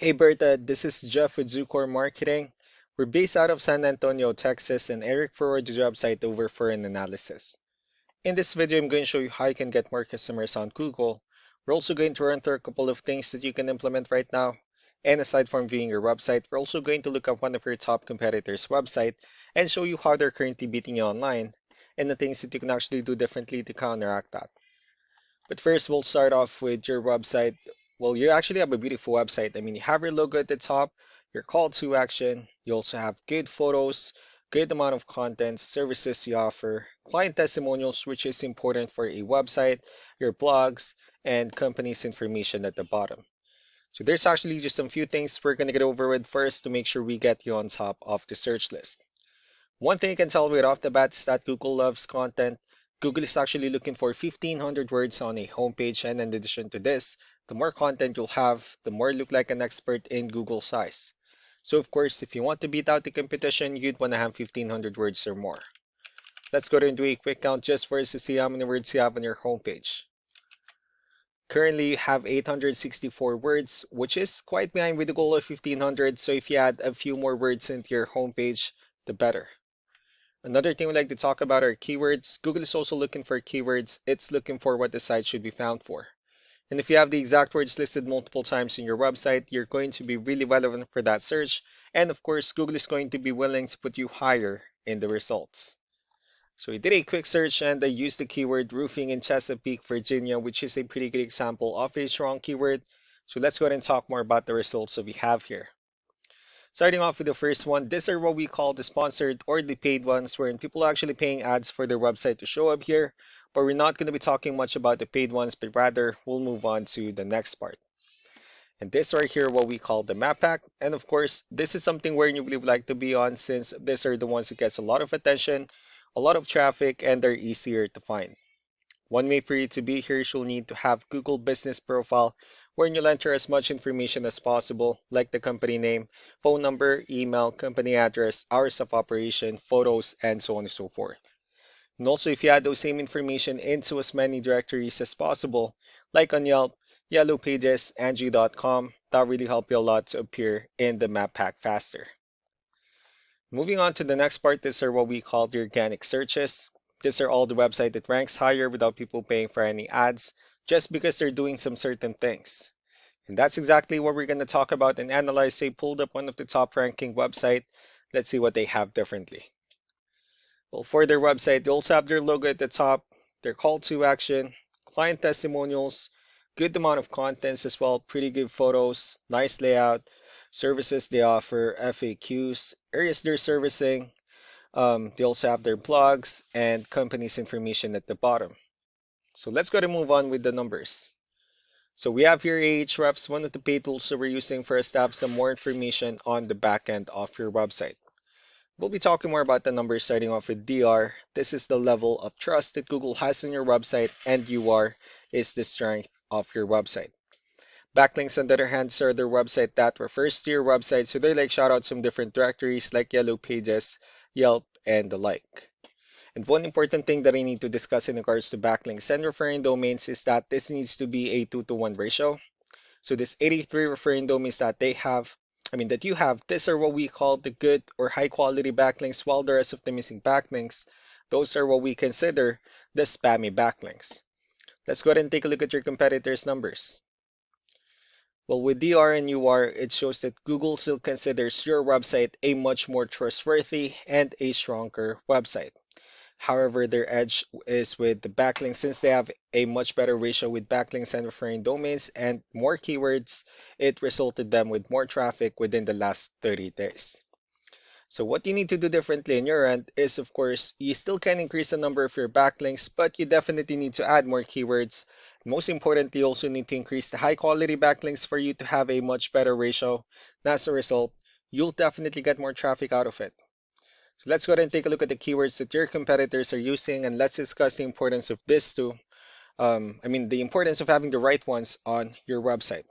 Hey Berta, this is Jeff with Zucor Marketing. We're based out of San Antonio, Texas, and Eric forwarded the job site over for an analysis. In this video, I'm going to show you how you can get more customers on Google. We're also going to run through a couple of things that you can implement right now. And aside from viewing your website, we're also going to look at one of your top competitors' website and show you how they're currently beating you online and the things that you can actually do differently to counteract that. But first, we'll start off with your website. Well, you actually have a beautiful website. I mean, you have your logo at the top, your call to action. You also have good photos, good amount of content, services you offer, client testimonials, which is important for a website, your blogs, and company's information at the bottom. So there's actually just some few things we're going to get over with first to make sure we get you on top of the search list. One thing you can tell right off the bat is that Google loves content. Google is actually looking for 1,500 words on a homepage, and in addition to this, the more content you'll have, the more you look like an expert in Google's eyes. So, of course, if you want to beat out the competition, you'd want to have 1,500 words or more. Let's go ahead and do a quick count just for us to see how many words you have on your homepage. Currently, you have 864 words, which is quite behind with the goal of 1,500. So, if you add a few more words into your homepage, the better. Another thing we like to talk about are keywords. Google is also looking for keywords. It's looking for what the site should be found for. And if you have the exact words listed multiple times in your website, you're going to be really relevant for that search. And of course, Google is going to be willing to put you higher in the results. So we did a quick search and I used the keyword roofing in Chesapeake, Virginia, which is a pretty good example of a strong keyword. So let's go ahead and talk more about the results that we have here. Starting off with the first one, these are what we call the sponsored or the paid ones, wherein people are actually paying ads for their website to show up here. But we're not going to be talking much about the paid ones, but rather we'll move on to the next part. And this right here, what we call the map pack. And of course, this is something where you really would like to be on since these are the ones that gets a lot of attention, a lot of traffic, and they're easier to find. One way for you to be here is you'll need to have Google Business Profile, where you'll enter as much information as possible, like the company name, phone number, email, company address, hours of operation, photos, and so on and so forth. And also, if you add those same information into as many directories as possible, like on Yelp, Yellow Pages, Angie.com, that really help you a lot to appear in the map pack faster. Moving on to the next part, these are what we call the organic searches. These are all the website that ranks higher without people paying for any ads, just because they're doing some certain things. And that's exactly what we're going to talk about and analyze. Say, pulled up one of the top ranking website. Let's see what they have differently. Well, for their website, they also have their logo at the top, their call to action, client testimonials, good amount of contents as well, pretty good photos, nice layout, services they offer, FAQs, areas they're servicing. They also have their blogs and company's information at the bottom. So let's go to move on with the numbers. So we have here Ahrefs, one of the paid tools that we're using for us to have some more information on the back end of your website. We'll be talking more about the numbers starting off with DR. This is the level of trust that Google has in your website, and UR is the strength of your website. Backlinks, on the other hand, are their website that refers to your website, so they like shout out some different directories like Yellow Pages, Yelp, and the like. And one important thing that I need to discuss in regards to backlinks and referring domains is that this needs to be a 2-to-1 ratio. So this 83 referring domains that you have, these are what we call the good or high quality backlinks, while the rest of the missing backlinks, those are what we consider the spammy backlinks. Let's go ahead and take a look at your competitors' numbers. Well, with DR and UR, it shows that Google still considers your website a much more trustworthy and a stronger website. However, their edge is with the backlinks since they have a much better ratio with backlinks and referring domains and more keywords. It resulted them with more traffic within the last 30 days. So what you need to do differently on your end is, of course, you still can increase the number of your backlinks, but you definitely need to add more keywords. Most importantly, you also need to increase the high quality backlinks for you to have a much better ratio. And as a result, you'll definitely get more traffic out of it. So let's go ahead and take a look at the keywords that your competitors are using, and let's discuss the importance of this too. The importance of having the right ones on your website.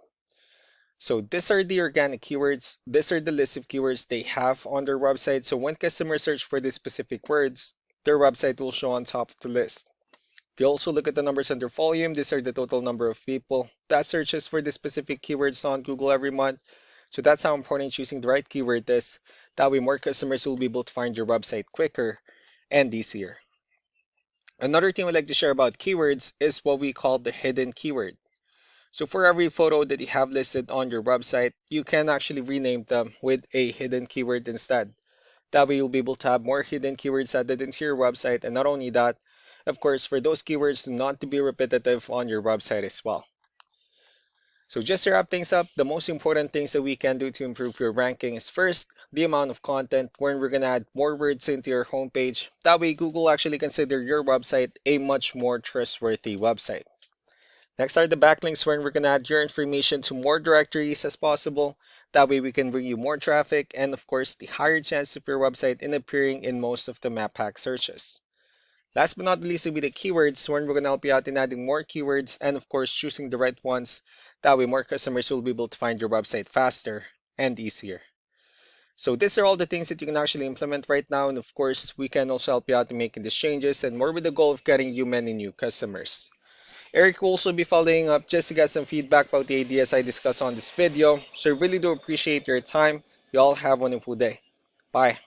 So these are the organic keywords. These are the list of keywords they have on their website. So when customers search for these specific words, their website will show on top of the list. If you also look at the numbers under volume, these are the total number of people that searches for the specific keywords on Google every month. So that's how important choosing the right keyword is. That way, more customers will be able to find your website quicker and easier. Another thing we like to share about keywords is what we call the hidden keyword. So for every photo that you have listed on your website, you can actually rename them with a hidden keyword instead. That way you'll be able to have more hidden keywords added into your website. And not only that, of course, for those keywords not to be repetitive on your website as well. So just to wrap things up, the most important things that we can do to improve your ranking is first, the amount of content, where we're going to add more words into your homepage. That way Google actually consider your website a much more trustworthy website. Next are the backlinks, where we're going to add your information to more directories as possible. That way we can bring you more traffic and of course the higher chance of your website in appearing in most of the map hack searches. Last but not least will be the keywords, where we're going to help you out in adding more keywords and of course choosing the right ones. That way more customers will be able to find your website faster and easier. So these are all the things that you can actually implement right now, and of course we can also help you out in making these changes and more with the goal of getting you many new customers. Eric will also be following up just to get some feedback about the ideas I discussed on this video. So I really do appreciate your time. You all have a wonderful day. Bye.